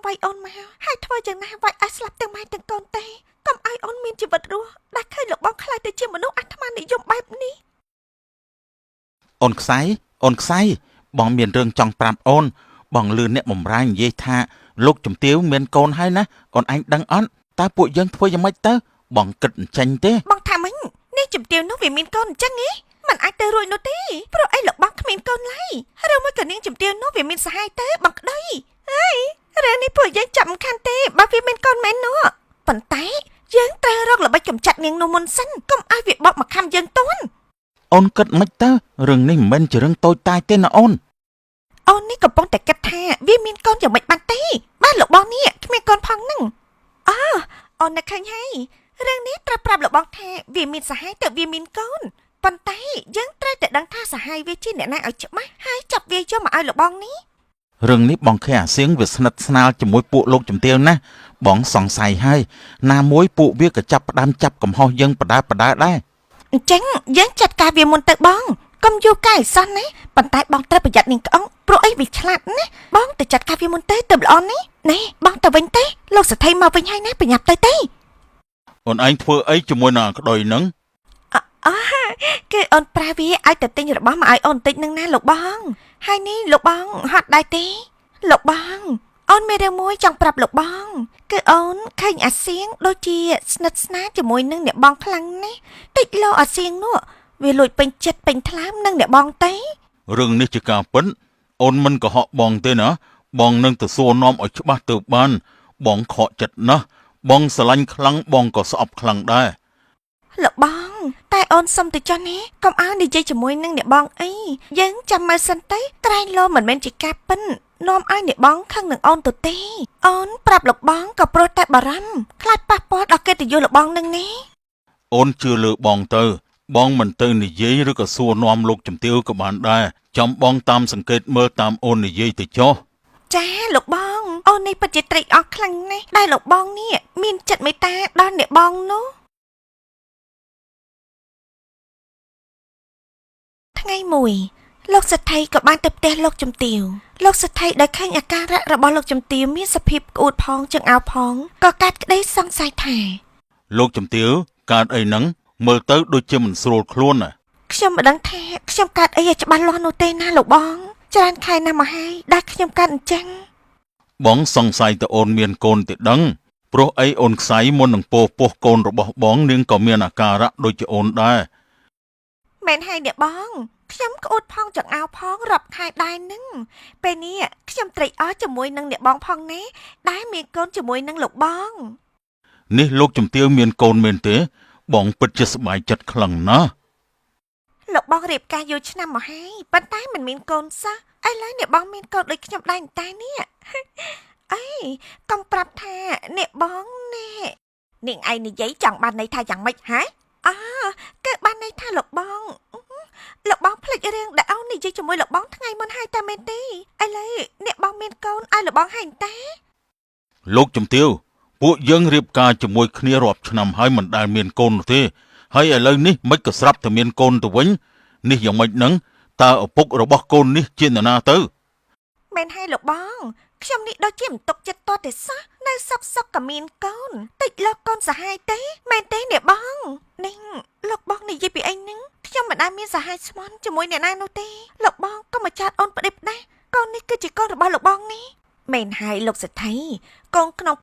វាយអូនមកហើយធ្វើយ៉ាងណាវាយឲ្យស្លាប់ទាំងម៉ែទាំងកូនទេកុំឲ្យអូនមានជីវិតរស់ដែលឃើញលោកបងខ្លាចទៅជាមនុស្សអាត្មានិយមបែបនេះអូនខ្សៃបងមានរឿងចង់ប្រាប់អូនបងលឺអ្នកបំរាយនិយាយថាលោកជំទាវមានកូនហើយណាអូនឯងដឹងអត់តើពួកយើងធ្វើយ៉ាងម៉េចទៅបងគិតអញ្ចឹងទេបងថាមិញនេះជំទាវនោះវាមានកូនអញ្ចឹងហ៎มันអាចទៅរួចនោះទេព្រោះអីលោកបងគ្មានកូនឡើយឬមួយក៏នាងជំទាវនោះវាមានសហាយទៅបងក្តីហើយរឿងនេះពួកយើងចាប់មិនខានទេបើវាមានកូនមែននោះប៉ុន្តែយើងត្រូវរកល្បិចកម្ចាត់នាងនោះមុនសិនកុំឲ្យវាបកមកខំយើងទាន់អូនគិតមិនទៅរឿងនេះមិនមែនជារឿងតូចតាចទេណាអូននេះកំពុងតែគិតថាវាមានកូនយ៉ាងម៉េចបានទេបាទលោកបងនេះគ្មានកូនផងនឹងអូននឹកឃើញហើយរឿងនេះត្រូវប្រាប់លោកបងថាវាមានសហាយតែវាមានកូនប៉ុន្តែយើងត្រូវតែដឹងថាសហាយវាជាអ្នកណាឲ្យច្បាស់ហើយចាប់វាយកមកឲ្យលោកបងនេះរឿងនេះបងឃើញអាសៀងវាស្និទ្ធស្នាលជាមួយពួកលោកជំទាវណាបងសង្ស័យហើយណាមួយពួកវាក៏ចាប់ផ្ដើមចាប់កំហុសយើងបដាដែរអញ្ចឹងយើងចាត់ការវាមុនទៅបងកុំយូរកាយសោះណាប៉ុន្តែបងត្រូវប្រយ័ត្ននាងក្អងព្រោះអីវាឆ្លាតណាបងទៅចាត់ការវាមុនទៅល្អណាណែបងទៅវិញទេលោកសថីមកវិញហើយណាប្រញាប់ទៅទេអូនឯងធ្វើអីជាមួយនឹងក្ដោយនឹងគឺអូនប្រើវាឲ្យទៅទិញរបស់មកឲ្យអូនតិចនឹងណាលោកបងហើយនេះលោកបងហត់ដែរទេលោកបងអូនមានរឿងមួយចង់ប្រាប់លោកបងគឺអូនឃើញអាសៀងដូចជាស្និទ្ធស្នាលជាមួយនឹងអ្នកបងខ្លាំងណាស់តិចលោអាសៀងនោះវាលួចពេញចិត្តពេញថ្លើមនឹងអ្នកបងទេរឿងនេះជាការពិតអូនមិនកុហកបងទេណាបងនឹងទៅសួរនាំឲ្យច្បាស់ទៅបានបងខកចិត្តណាស់បងស្រឡាញ់ខ្លាំងបងក៏ស្អប់ខ្លាំងដែរលោកបងតែអូនសុំទៅចុះណាកុំឲ្យនិយាយជាមួយនឹងអ្នកបងអីយើងចាំមើលសិនទៅក្រែងលោមិនមែនជាការពិននាំឲ្យអ្នកបងខឹងនឹងអូនទៅទេអូនប្រាប់លោកបងក៏ព្រោះតែបារម្ភខ្លាចប៉ះពាល់ដល់កិត្តិយសលោកបងនឹងណាអូនជឿលើបងទៅបងមិនទៅនិយាយឬក៏សួរនាំលោកជំទាវក៏បានដែរចាំបងតាមសង្កេតមើលតាមអូននិយាយទៅចុះចាលោកបងអូននេះពិតជាត្រេកអរខ្លាំងណាស់ដែលលោកបងនេះមានចិត្តមេត្តាដល់អ្នកបងនោះថ្ងៃមួយលោកសេដ្ឋីក៏បានទៅផ្ទះលោកជំទាវលោកសេដ្ឋីដែលឃើញអាការៈរបស់លោកជំទាវមានសភាពក្អួតផងចង្អោរផងក៏កាត់ក្តីសង្ស័យថាលោកជំទាវកើតអីហ្នឹងមើលទៅដូចជាមិនស្រួលខ្លួនណាខ្ញុំមិនដឹងថាខ្ញុំកើតអីឲ្យច្បាស់លាស់នោះទេណាលោកបងច្រើនខែណាស់មកហើយដែលខ្ញុំកើតអញ្ចឹងបងសង្ស័យទៅអូនមានកូនទេដឹងព្រោះអីអូនខ្សៃមុននឹងពោះកូនរបស់បងនាងក៏មានអាការៈដូចជាអូនដែរមែនហើយអ្នកបងខ្ញុំក្អួតផងចង្អោរផងរាប់ខែដែរនឹងពេលនេះខ្ញុំត្រេកអរជាមួយនឹងអ្នកបងផងណាដែលមានកូនជាមួយនឹងលោកបងនេះលោកជំទាវមានកូនមែនទេបងពិតជាសប្បាយចិត្តខ្លាំងណាស់លោកបងរៀបការយូរឆ្នាំមកហើយប៉ុន្តែមិនមានកូនសោះឥឡូវអ្នកបងមានកូនដូចខ្ញុំដែរតែនេះអីកុំប្រាប់ថាអ្នកបងណែនាងឯងនិយាយចង់បានន័យថាយ៉ាងម៉េចហ៎គឺបានន័យថាលោកបងភ្លេចរឿងដែលអូននិយាយជាមួយលោកបងថ្ងៃមុនហើយតែមែនទេឥឡូវអ្នកបងមានកូនឲ្យលោកបងហើយតែលោកជំទាវពួកយើងរៀបការជាមួយគ្នារាប់ឆ្នាំហើយមិនដែលមានកូនទេហើយឥឡូវនេះមិនក៏ស្រាប់តែមានកូនទៅវិញនេះយ៉ាងម៉េចនឹងតើឪពុករបស់កូននេះជានរណាទៅមែនហើយលោកបងខ្ញុំនេះដូចជាមិនទុកចិត្តតតែសោះនៅសុកក៏មានកូនតិចលោកកូនសហាយទេមែនទេអ្នកបងនេះលោកបងនិយាយពីអីហ្នឹងខ្ញុំមិនដែលមានសហាយស្មន់ជាមួយអ្នកណានោះទេលោកបងកុំមកចាត់អូនប្តេជ្ញាកូននេះគឺជាកូនរបស់លោកបងនេះមែនហើយលោកសេដ្ឋីកូនក្នុង